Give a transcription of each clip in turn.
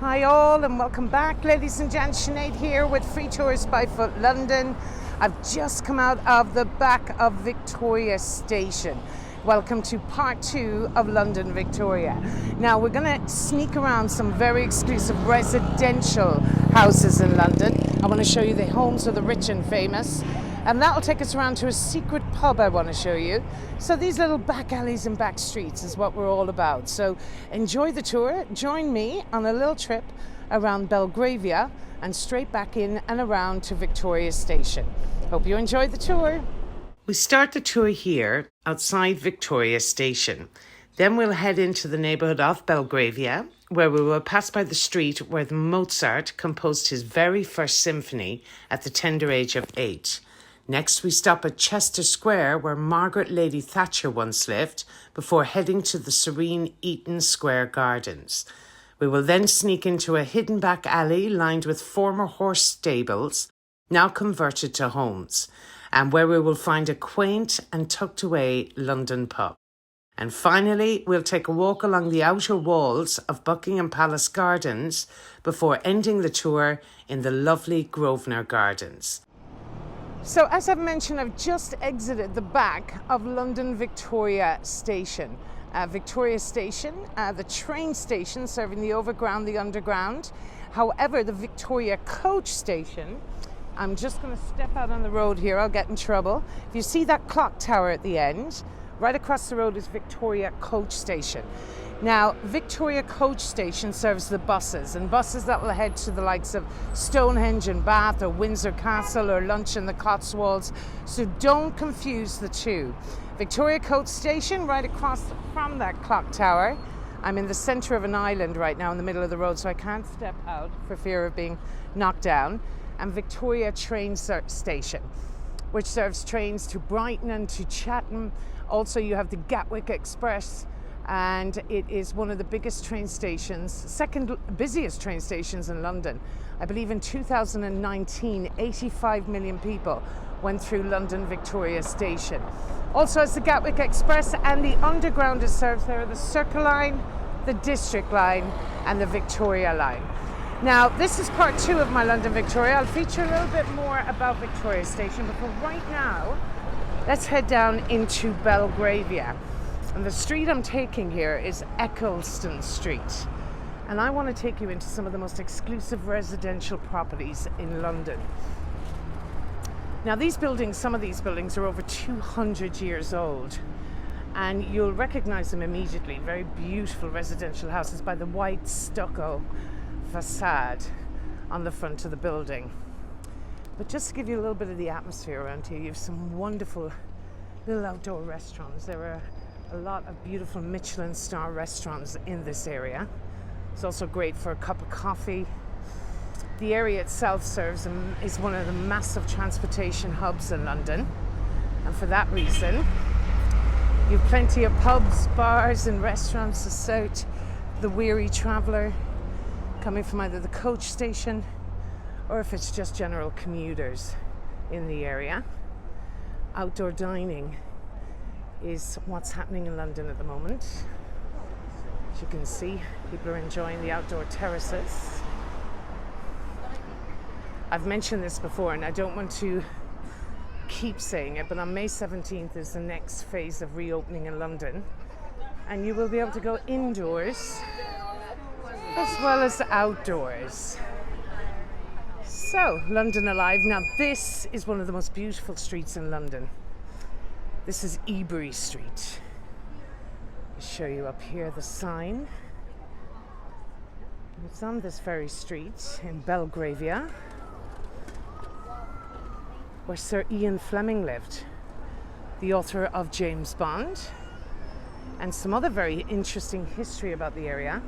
Hi all and welcome back, ladies and gents. Sinead here with Free Tours by Foot London. I've just come out of the back of Victoria Station. Welcome to part 2 of London Victoria. Now we're going to sneak around some very exclusive residential houses in London. I want to show you the homes of the rich and famous. And that'll take us around to a secret pub I want to show you. So these little back alleys and back streets is what we're all about. So enjoy the tour. Join me on a little trip around Belgravia and straight back in and around to Victoria Station. Hope you enjoy the tour. We start the tour here outside Victoria Station. Then we'll head into the neighbourhood of Belgravia, where we will pass by the street where Mozart composed his very first symphony at the tender age of 8. Next, we stop at Chester Square, where Margaret Lady Thatcher once lived, before heading to the serene Eaton Square Gardens. We will then sneak into a hidden back alley lined with former horse stables, now converted to homes, and where we will find a quaint and tucked-away London pub. And finally, we'll take a walk along the outer walls of Buckingham Palace Gardens before ending the tour in the lovely Grosvenor Gardens. So as I've mentioned, I've just exited the back of London Victoria Station. Victoria Station, the train station serving the overground, the underground. However, the Victoria coach station, I'm just going to step out on the road here, I'll get in trouble. If you see that clock tower at the end, right across the road is Victoria coach station. Now, Victoria Coach Station serves the buses, and buses that will head to the likes of Stonehenge and Bath, or Windsor Castle, or lunch in the Cotswolds. So don't confuse the two. Victoria Coach Station, right across from that clock tower. I'm in the centre of an island right now in the middle of the road, so I can't step out for fear of being knocked down. And Victoria Train Station, which serves trains to Brighton and to Chatham. Also, you have the Gatwick Express, and it is one of the biggest train stations, second busiest train stations in London. I believe in 2019, 85 million people went through London Victoria Station. Also has the Gatwick Express, and the underground is served there, the Circle Line, the District Line, and the Victoria Line. Now, this is part 2 of my London Victoria. I'll feature a little bit more about Victoria Station, but for right now, let's head down into Belgravia. And the street I'm taking here is Eccleston Street. And I want to take you into some of the most exclusive residential properties in London. Now these buildings, some of these buildings are over 200 years old. And you'll recognize them immediately. Very beautiful residential houses by the white stucco facade on the front of the building. But just to give you a little bit of the atmosphere around here, you have some wonderful little outdoor restaurants. There are a lot of beautiful Michelin star restaurants in this area. It's also great for a cup of coffee. The area itself is one of the massive transportation hubs in London, and for that reason you have plenty of pubs, bars and restaurants to suit the weary traveller coming from either the coach station or if it's just general commuters in the area. Outdoor dining is what's happening in London at the moment. As you can see, people are enjoying the outdoor terraces. I've mentioned this before and I don't want to keep saying it, but on May 17th is the next phase of reopening in London, and you will be able to go indoors as well as outdoors. So, London Alive. Now this is one of the most beautiful streets in London. This is Ebery Street. I'll show you up here the sign. It's on this very street in Belgravia where Sir Ian Fleming lived, the author of James Bond, and some other very interesting history about the area.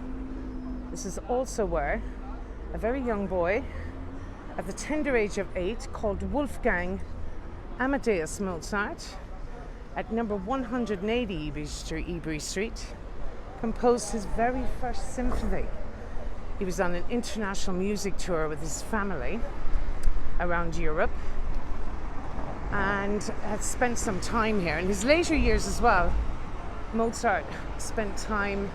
This is also where a very young boy at the tender age of 8 called Wolfgang Amadeus Mozart, at number 180 Ebery Street, composed his very first symphony. He was on an international music tour with his family around Europe and had spent some time here. In his later years as well, Mozart spent time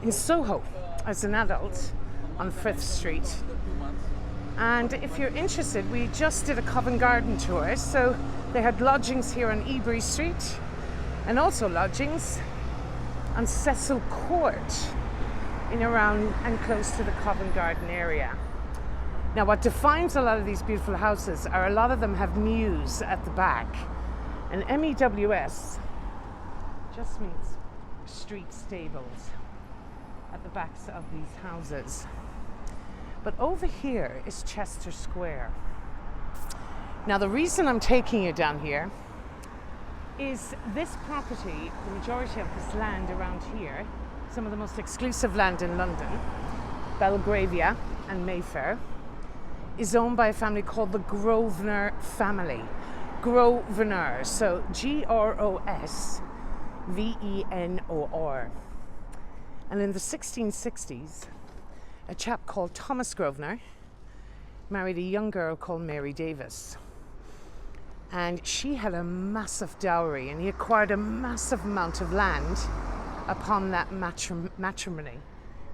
in Soho as an adult on 5th Street. And if you're interested, we just did a Covent Garden tour, so they had lodgings here on Ebery Street and also lodgings on Cecil Court in around and close to the Covent Garden area. Now, what defines a lot of these beautiful houses are a lot of them have mews at the back, and MEWS just means street stables at the backs of these houses. But over here is Chester Square. Now, the reason I'm taking you down here is this property, the majority of this land around here, some of the most exclusive land in London, Belgravia and Mayfair, is owned by a family called the Grosvenor family. Grosvenor, so Grosvenor. And in the 1660s, a chap called Thomas Grosvenor married a young girl called Mary Davis. And she had a massive dowry, and he acquired a massive amount of land upon that matrimony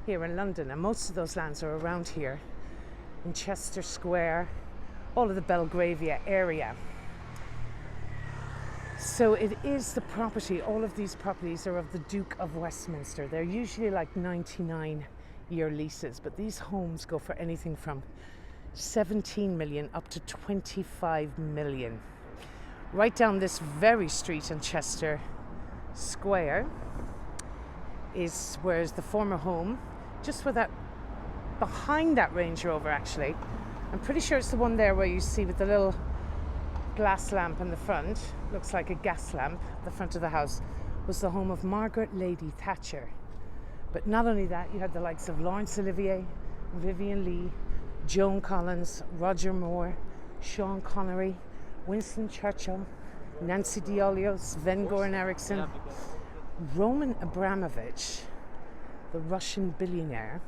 here in London. And most of those lands are around here in Chester Square, all of the Belgravia area. So it is the property, all of these properties are of the Duke of Westminster. They're usually like 99-year leases, but these homes go for anything from 17 million up to 25 million. Right down this very street in Chester Square is where's the former home, just where that, behind that Range Rover actually. I'm pretty sure it's the one there where you see with the little glass lamp in the front, looks like a gas lamp at the front of the house, was the home of Margaret Lady Thatcher. But not only that, you had the likes of Laurence Olivier, Vivian Leigh, Joan Collins, Roger Moore, Sean Connery, Winston Churchill, Nancy D'Olio, Sven-Goran Eriksson, Roman Abramovich, the Russian billionaire,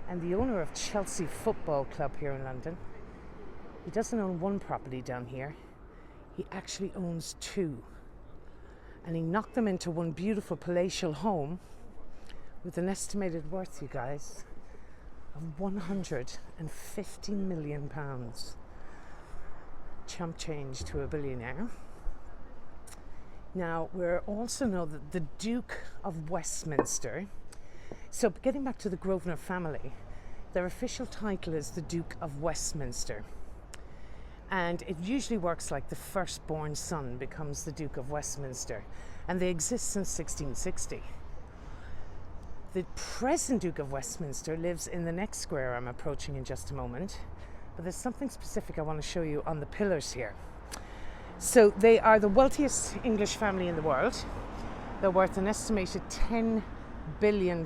and the owner of Chelsea Football Club here in London. He doesn't own one property down here, he actually owns two. And he knocked them into one beautiful palatial home with an estimated worth, you guys, of £150 million. Chump change to a billionaire. Now, we also know that the Duke of Westminster, so getting back to the Grosvenor family, their official title is the Duke of Westminster. And it usually works like the firstborn son becomes the Duke of Westminster. And they exist since 1660. The present Duke of Westminster lives in the next square I'm approaching in just a moment. But there's something specific I want to show you on the pillars here. So they are the wealthiest English family in the world. They're worth an estimated £10 billion.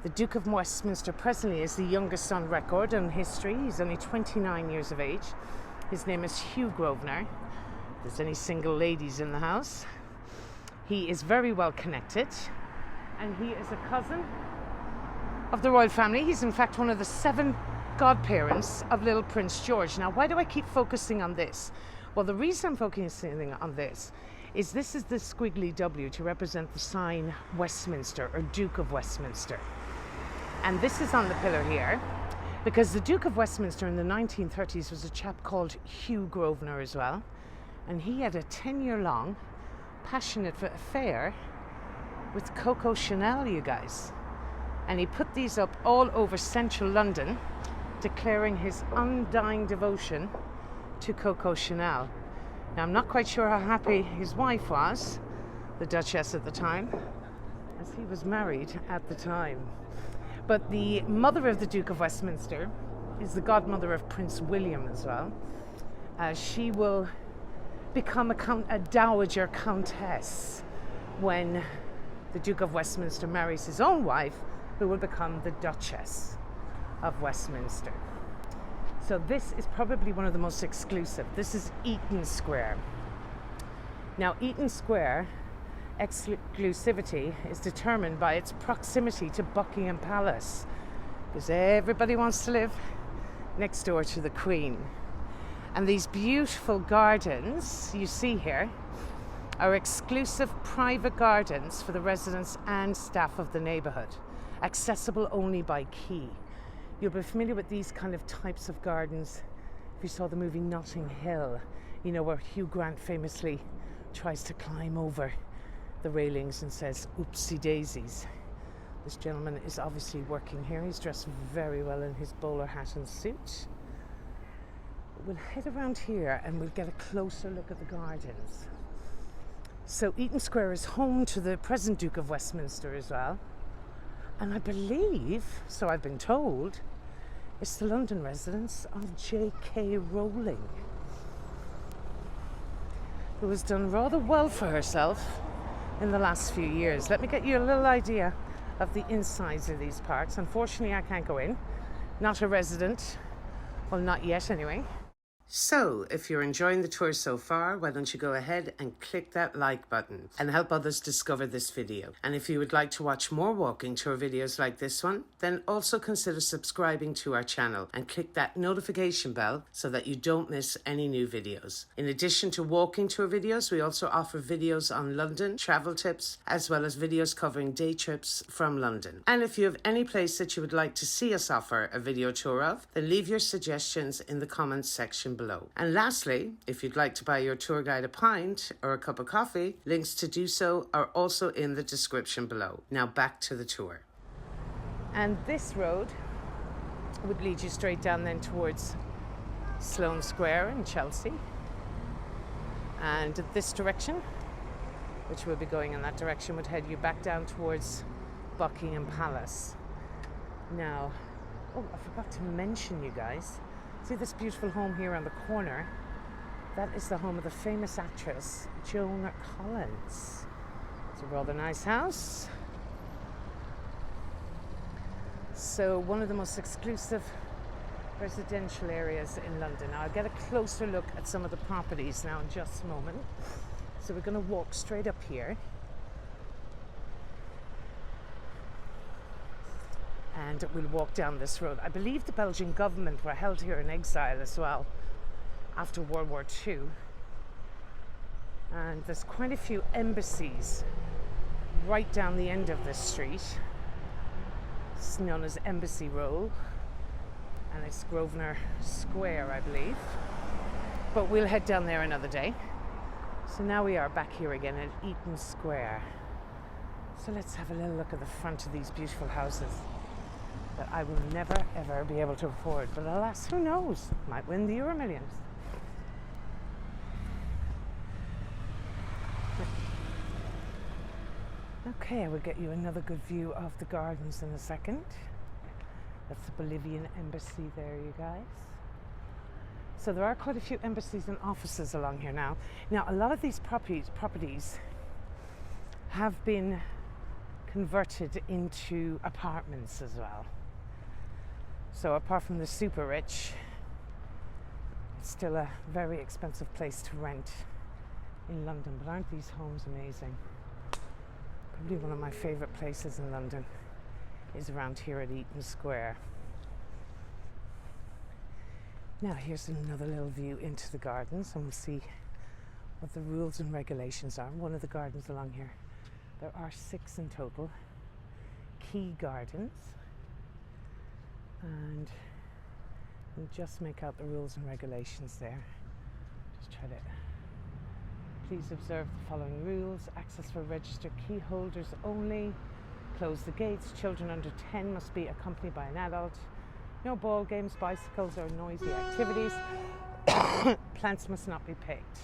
The Duke of Westminster presently is the youngest on record in history. He's only 29 years of age. His name is Hugh Grosvenor. If there's any single ladies in the house. He is very well connected, and he is a cousin of the royal family. He's in fact one of the 7 godparents of little Prince George. Now, why do I keep focusing on this? Well, the reason I'm focusing on this is the squiggly W to represent the sign Westminster, or Duke of Westminster. And this is on the pillar here because the Duke of Westminster in the 1930s was a chap called Hugh Grosvenor as well. And he had a 10-year-long passionate affair with Coco Chanel, you guys. And he put these up all over central London, declaring his undying devotion to Coco Chanel. Now, I'm not quite sure how happy his wife was, the Duchess at the time, as he was married at the time. But the mother of the Duke of Westminster is the godmother of Prince William as well. She will become a dowager countess when the Duke of Westminster marries his own wife, who will become the Duchess of Westminster. So this is probably one of the most exclusive. This is Eaton Square. Now, Eaton Square exclusivity is determined by its proximity to Buckingham Palace, because everybody wants to live next door to the Queen. And these beautiful gardens you see here are exclusive private gardens for the residents and staff of the neighbourhood. accessible only by key. You'll be familiar with these kind of types of gardens if you saw the movie Notting Hill, you know, where Hugh Grant famously tries to climb over the railings and says, oopsie daisies. This gentleman is obviously working here. He's dressed very well in his bowler hat and suit. We'll head around here and we'll get a closer look at the gardens. So Eaton Square is home to the present Duke of Westminster as well. And I believe, so I've been told, it's the London residence of J.K. Rowling, who has done rather well for herself in the last few years. Let me get you a little idea of the insides of these parks. Unfortunately, I can't go in. Not a resident. Well, not yet anyway. So, if you're enjoying the tour so far, why don't you go ahead and click that like button and help others discover this video. And if you would like to watch more walking tour videos like this one, then also consider subscribing to our channel and click that notification bell so that you don't miss any new videos. In addition to walking tour videos, we also offer videos on London, travel tips, as well as videos covering day trips from London. And if you have any place that you would like to see us offer a video tour of, then leave your suggestions in the comments section below. And lastly, if you'd like to buy your tour guide a pint or a cup of coffee, links to do so are also in the description below. Now back to the tour. And this road would lead you straight down then towards Sloane Square in Chelsea. And this direction, which will be going in that direction, would head you back down towards Buckingham Palace. Now, oh, I forgot to mention, you guys, see this beautiful home here on the corner? That is the home of the famous actress Joan Collins. It's a rather nice house. So one of the most exclusive residential areas in London. Now I'll get a closer look at some of the properties now in just a moment. So we're going to walk straight up here. And we'll walk down this road. I believe the Belgian government were held here in exile as well after World War II. And there's quite a few embassies right down the end of this street. It's known as Embassy Row, and it's Grosvenor Square, I believe. But we'll head down there another day. So now we are back here again at Eaton Square. So let's have a little look at the front of these beautiful houses that I will never ever be able to afford, but alas, who knows, might win the Euro Millions. Okay, I will get you another good view of the gardens in a second. That's the Bolivian embassy there, you guys. So there are quite a few embassies and offices along here now. Now, a lot of these properties have been converted into apartments as well. So apart from the super rich, it's still a very expensive place to rent in London. But aren't these homes amazing? Probably one of my favorite places in London is around here at Eaton Square. Now here's another little view into the gardens, and we'll see what the rules and regulations are. One of the gardens along here, there are 6 in total, key gardens, and we'll just make out the rules and regulations there. Just try to, please observe the following rules. Access for registered key holders only. Close the gates. Children under 10 must be accompanied by an adult. No ball games, bicycles or noisy activities. Plants must not be picked.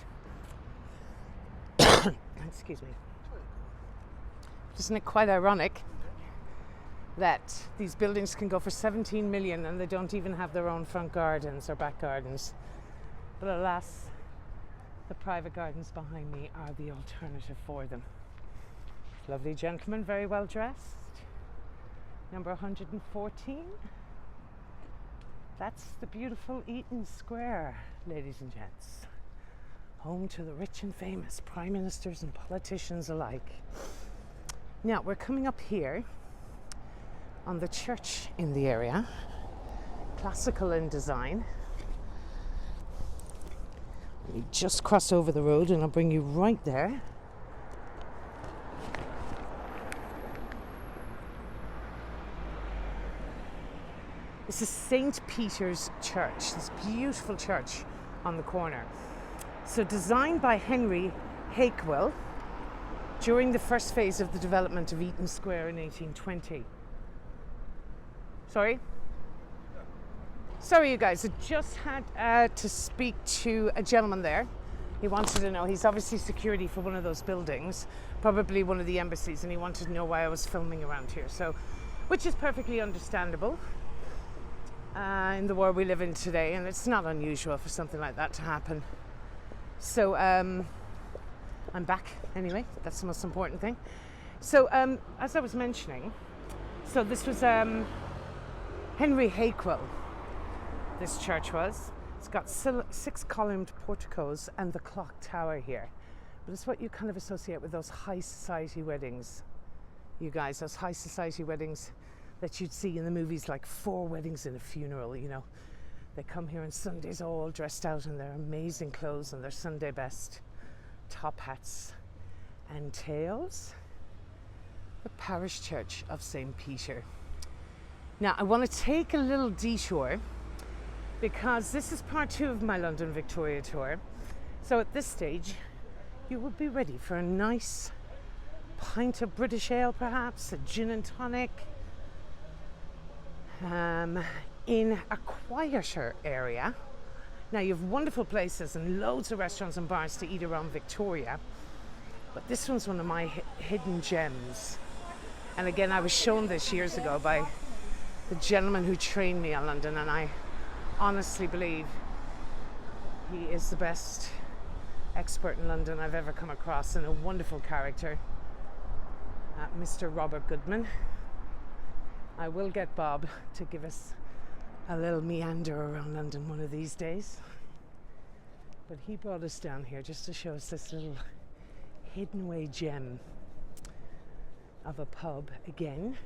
Excuse me. Isn't it quite ironic that these buildings can go for 17 million and they don't even have their own front gardens or back gardens? But alas, the private gardens behind me are the alternative for them. Lovely gentleman, very well dressed. Number 114. That's the beautiful Eaton Square, ladies and gents. Home to the rich and famous, prime ministers and politicians alike. Now, we're coming up here on the church in the area, classical in design. We just cross over the road and I'll bring you right there. This is St. Peter's Church, this beautiful church on the corner. So designed by Henry Hakewell during the first phase of the development of Eaton Square in 1820. Sorry, you guys, I just had to speak to a gentleman there. He wanted to know, he's obviously security for one of those buildings, probably one of the embassies, and he wanted to know why I was filming around here. So, which is perfectly understandable in the world we live in today, and it's not unusual for something like that to happen. So I'm back anyway, that's the most important thing. So as I was mentioning, so this was Henry Hakewell, this church was. It's got 6 columned porticos and the clock tower here. But it's what you kind of associate with those high society weddings, you guys, those high society weddings that you'd see in the movies, like 4 weddings and a funeral, you know. They come here on Sundays all dressed out in their amazing clothes and their Sunday best, top hats and tails. The parish church of St. Peter. Now I want to take a little detour because this is part 2 of my London Victoria tour. So at this stage you will be ready for a nice pint of British ale, perhaps a gin and tonic, in a quieter area. Now you have wonderful places and loads of restaurants and bars to eat around Victoria, but this one's one of my hidden gems. And again, I was shown this years ago by the gentleman who trained me on London, and I honestly believe he is the best expert in London I've ever come across, and a wonderful character, Mr. Robert Goodman. I will get Bob to give us a little meander around London one of these days. But he brought us down here just to show us this little hidden away gem of a pub. Again,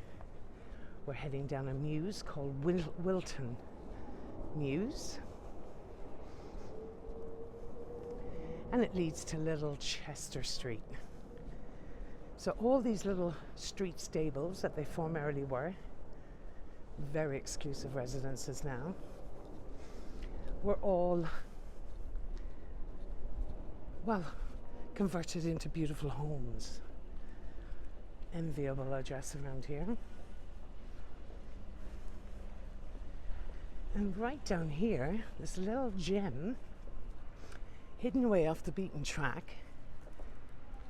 we're heading down a mews called Wilton Mews. And it leads to Little Chester Street. So all these little street stables that they formerly were, very exclusive residences now, were all, well, converted into beautiful homes. Enviable address around here. And right down here, this little gem, hidden away off the beaten track.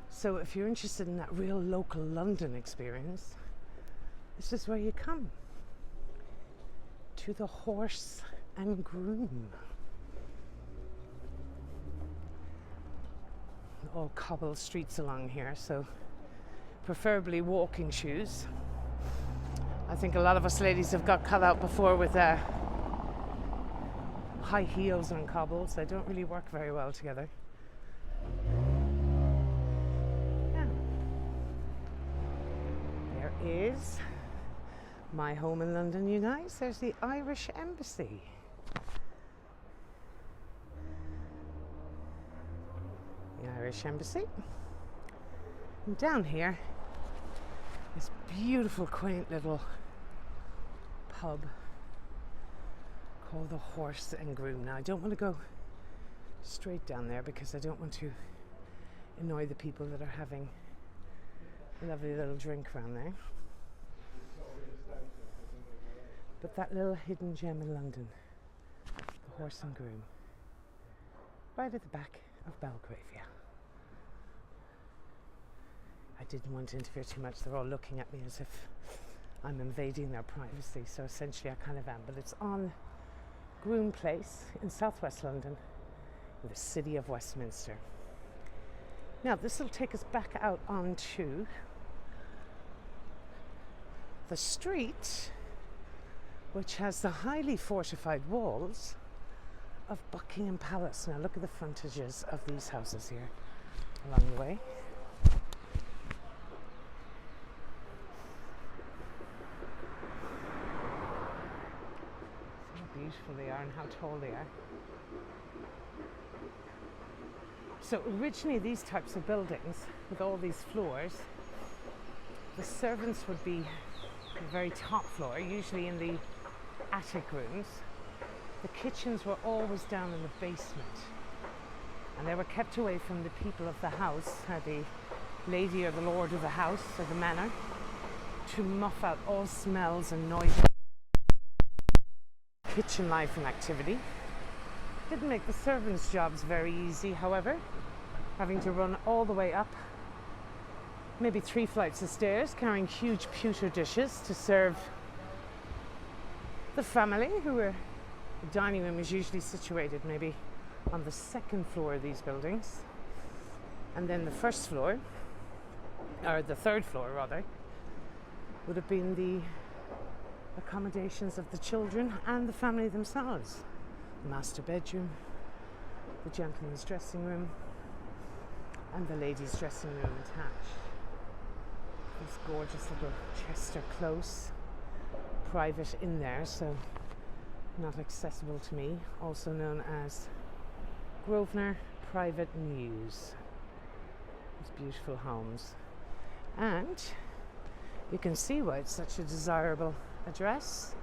So if you're interested in that real local London experience, this is where you come. To the Horse and Groom. All cobbled streets along here, so preferably walking shoes. I think a lot of us ladies have got cut out before with high heels on cobbles. They don't really work very well together. Yeah. There is my home in London, you guys. There's the Irish Embassy. The Irish Embassy. And down here, this beautiful, quaint little pub called the Horse and Groom. Now, I don't want to go straight down there because I don't want to annoy the people that are having a lovely little drink around there. But that little hidden gem in London, the Horse and Groom, right at the back of Belgravia. I didn't want to interfere too much. They're all looking at me as if I'm invading their privacy, so essentially I kind of am. But it's on Groom Place in southwest London, in the city of Westminster. Now this will take us back out onto the street, which has the highly fortified walls of Buckingham Palace. Now look at the frontages of these houses here along the way. See how beautiful they are and how tall they are. So originally these types of buildings with all these floors, the servants would be the very top floor, usually in the attic rooms, the kitchens were always down in the basement, and they were kept away from the people of the house, the lady or the lord of the house or the manor, to muff out all smells and noises. Kitchen life and activity didn't make the servants' jobs very easy, however, having to run all the way up maybe 3 flights of stairs carrying huge pewter dishes to serve the family, the dining room is usually situated maybe on the 2nd floor of these buildings, and then the 1st floor, or the 3rd floor rather, would have been the accommodations of the children and the family themselves. The master bedroom, the gentleman's dressing room, and the ladies' dressing room attached. This gorgeous little Chester close, private in there, so not accessible to me, also known as Grosvenor Private Mews. These beautiful homes. And you can see why it's such a desirable address,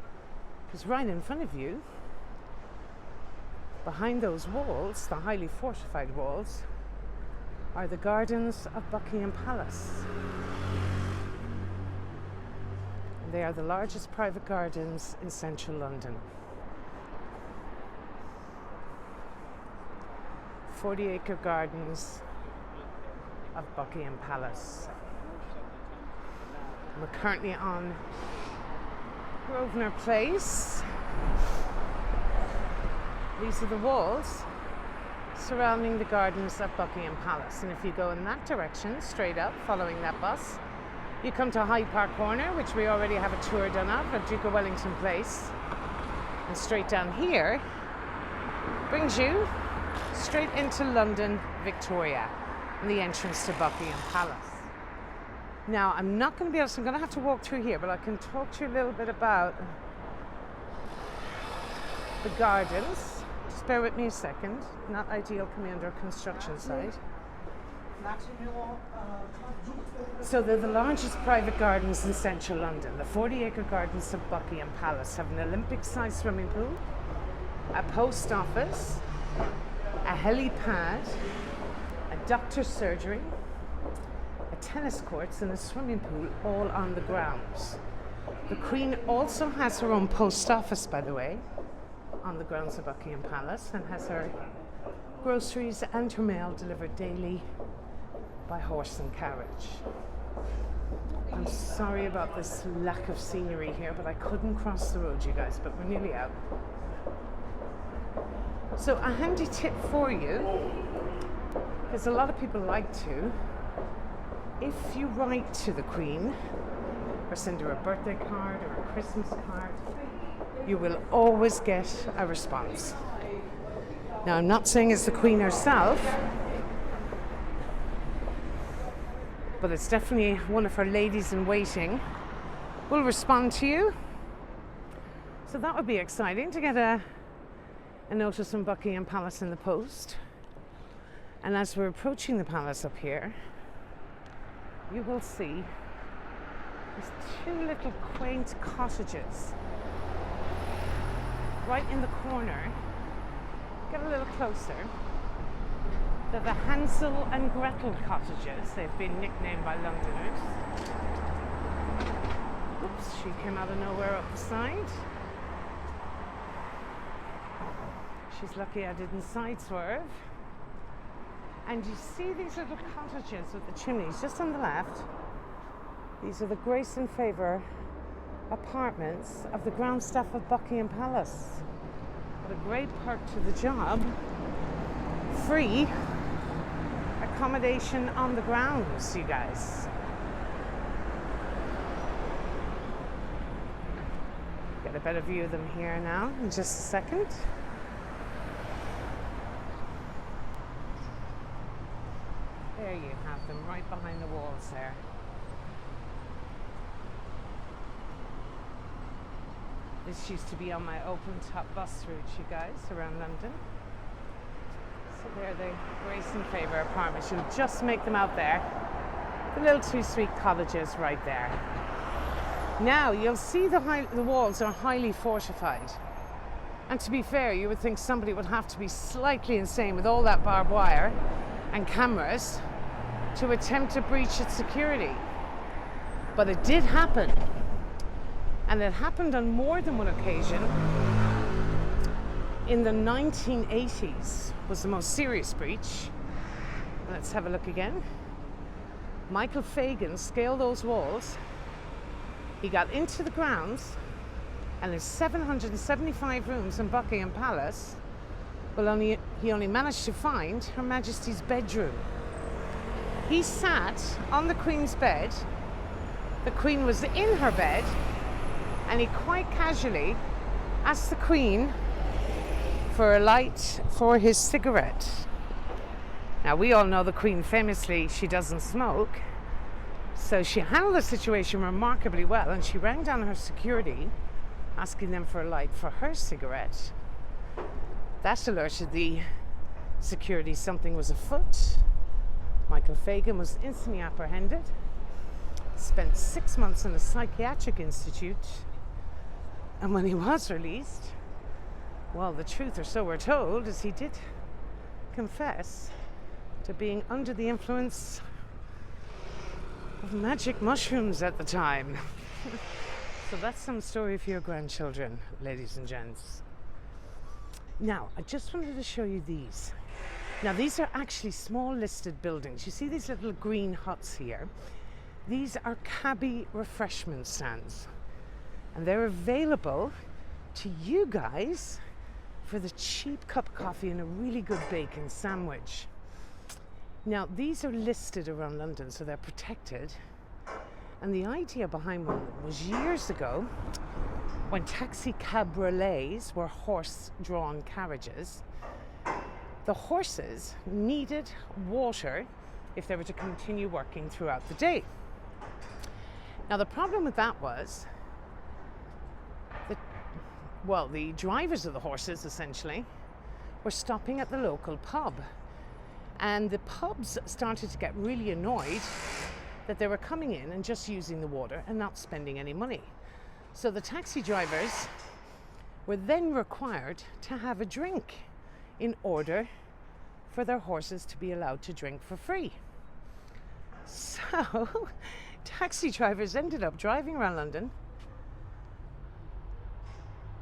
because right in front of you, behind those walls, the highly fortified walls, are the gardens of Buckingham Palace. They are the largest private gardens in central London. 40-acre gardens of Buckingham Palace. We're currently on Grosvenor Place. These are the walls surrounding the gardens of Buckingham Palace, and if you go in that direction, straight up, following that bus, you come to Hyde Park Corner, which we already have a tour done of, at Duke of Wellington Place, and straight down here brings you straight into London, Victoria, and the entrance to Buckingham Palace. Now, I'm not going to be able to, I'm going to have to walk through here, but I can talk to you a little bit about the gardens. Just bear with me a second. Not ideal coming under a construction site. So they're the largest private gardens in central London. The 40-acre gardens of Buckingham Palace have an Olympic-sized swimming pool, a post office, a helipad, a doctor's surgery, a tennis courts and a swimming pool, all on the grounds. The Queen also has her own post office, by the way, on the grounds of Buckingham Palace, and has her groceries and her mail delivered daily by horse and carriage. I'm sorry about this lack of scenery here, but I couldn't cross the road, you guys, but we're nearly out. So a handy tip for you, because a lot of people like to, if you write to the Queen or send her a birthday card or a Christmas card, you will always get a response. Now, I'm not saying it's the Queen herself, but it's definitely one of her ladies in waiting will respond to you. So that would be exciting to get a notice from Buckingham Palace in the post. And as we're approaching the palace up here, you will see these 2 little quaint cottages right in the corner. Get a little closer. They're the Hansel and Gretel cottages. They've been nicknamed by Londoners. Oops, she came out of nowhere up the side. She's lucky I didn't side swerve. And you see these little cottages with the chimneys just on the left. These are the Grace and Favour apartments of the ground staff of Buckingham Palace. What a great perk to the job. Free accommodation on the grounds, you guys. Get a better view of them here now in just a second. There you have them, right behind the walls there. This used to be on my open top bus route, you guys, around London. So they're the Grace and Favour apartments. You'll just make them out there. The little 2 suite cottages right there. Now you'll see the walls are highly fortified. And to be fair, you would think somebody would have to be slightly insane with all that barbed wire and cameras to attempt to breach its security. But it did happen. And it happened on more than one occasion. In the 1980s was the most serious breach. Let's have a look again. Michael Fagan scaled those walls. He got into the grounds, and his 775 rooms in Buckingham Palace, he only managed to find Her Majesty's bedroom. He sat on the Queen's bed. The Queen was in her bed, and he quite casually asked the Queen for a light for his cigarette. Now, we all know the Queen famously, she doesn't smoke. So she handled the situation remarkably well, and she rang down her security, asking them for a light for her cigarette. That alerted the security something was afoot. Michael Fagan was instantly apprehended, spent 6 months in a psychiatric institute, and when he was released, well, the truth, or so we're told, is he did confess to being under the influence of magic mushrooms at the time. So that's some story for your grandchildren, ladies and gents. Now, I just wanted to show you these. Now, these are actually small listed buildings. You see these little green huts here? These are Cabbie refreshment stands. And they're available to you guys for the cheap cup of coffee and a really good bacon sandwich. Now, these are listed around London, so they're protected. And the idea behind one was years ago, when taxi cabriolets were horse-drawn carriages, the horses needed water if they were to continue working throughout the day. Now, the problem with that was the drivers of the horses, essentially, were stopping at the local pub. And the pubs started to get really annoyed that they were coming in and just using the water and not spending any money. So the taxi drivers were then required to have a drink in order for their horses to be allowed to drink for free. So taxi drivers ended up driving around London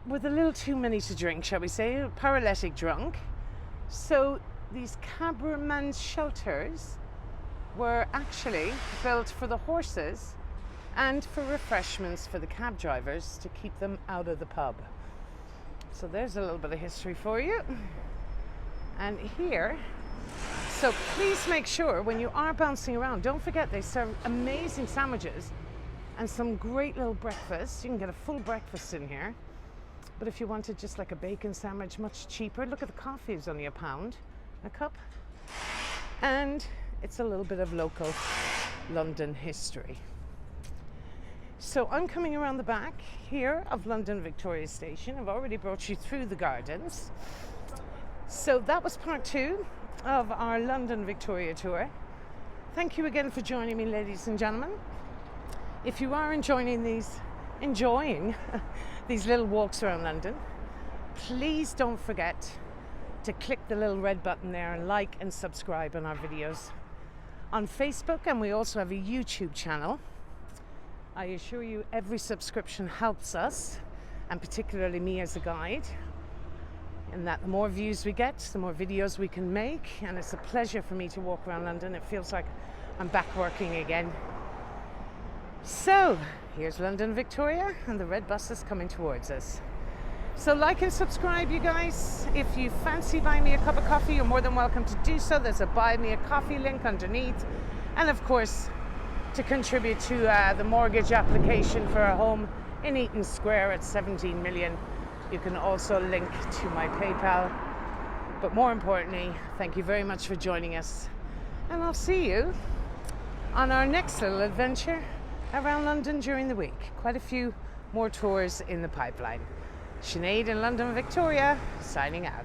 with a little too many to drink, shall we say, paralytic drunk. So these cabman's shelters were actually built for the horses and for refreshments for the cab drivers to keep them out of the pub. So there's a little bit of history for you. And here, so please make sure when you are bouncing around, don't forget they serve amazing sandwiches and some great little breakfasts. You can get a full breakfast in here. But if you wanted just like a bacon sandwich, much cheaper, look at the coffee, it's only £1 a cup. And it's a little bit of local London history. So I'm coming around the back here of London Victoria Station. I've already brought you through the gardens. So that was part 2 of our London Victoria tour. Thank you again for joining me, ladies and gentlemen. If you are enjoying these little walks around London, please don't forget to click the little red button there and like and subscribe on our videos on Facebook, and we also have a YouTube channel. I assure you every subscription helps us, and particularly me as a guide, and that the more views we get, the more videos we can make, and it's a pleasure for me to walk around London. It feels like I'm back working again. So here's London Victoria, and the red bus is coming towards us. So like and subscribe, you guys. If you fancy buying me a cup of coffee, you're more than welcome to do so. There's a buy me a coffee link underneath. And of course, to contribute to the mortgage application for a home in Eaton Square at 17 million, you can also link to my PayPal. But more importantly, thank you very much for joining us. And I'll see you on our next little adventure around London during the week. Quite a few more tours in the pipeline. Sinead in London Victoria, signing out.